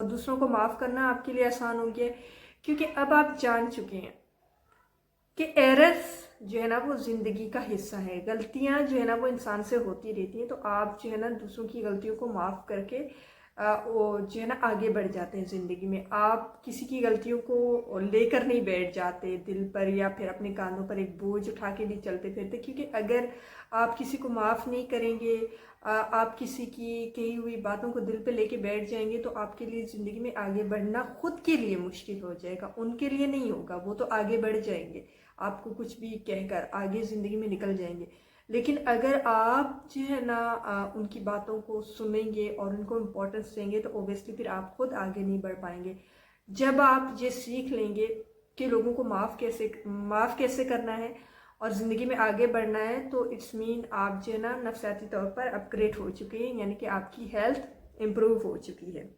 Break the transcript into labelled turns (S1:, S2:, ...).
S1: दूसरों को माफ़ करना आपके लिए आसान हो गया है, क्योंकि अब आप जान चुके हैं कि एरर्स जो है ना वो ज़िंदगी का हिस्सा है। गलतियां जो है ना वो इंसान से होती रहती हैं। तो आप जो है ना दूसरों की गलतियों को माफ़ करके वो जो है ना आगे बढ़ जाते हैं ज़िंदगी में। आप किसी की गलतियों को लेकर नहीं बैठ जाते दिल पर, या फिर अपने कांधों पर एक बोझ उठा के नहीं चलते फिरते, क्योंकि अगर आप किसी को माफ़ नहीं करेंगे, आप किसी की कही हुई बातों को दिल पे लेके बैठ जाएंगे, तो आपके लिए ज़िंदगी में आगे बढ़ना खुद के लिए मुश्किल हो जाएगा, उनके लिए नहीं होगा। वो तो आगे बढ़ जाएंगे, आपको कुछ भी कहकर आगे ज़िंदगी में निकल जाएंगे। लेकिन अगर आप जो है ना उनकी बातों को सुनेंगे और उनको इम्पोर्टेंस देंगे, तो ओबियसली फिर आप खुद आगे नहीं बढ़ पाएंगे। जब आप ये सीख लेंगे कि लोगों को माफ़ कैसे करना है और ज़िंदगी में आगे बढ़ना है, तो इट्स मीन आप जो है ना नफसियाती तौर पर अपग्रेड हो चुके हैं, यानी कि आपकी हेल्थ इम्प्रूव हो चुकी है।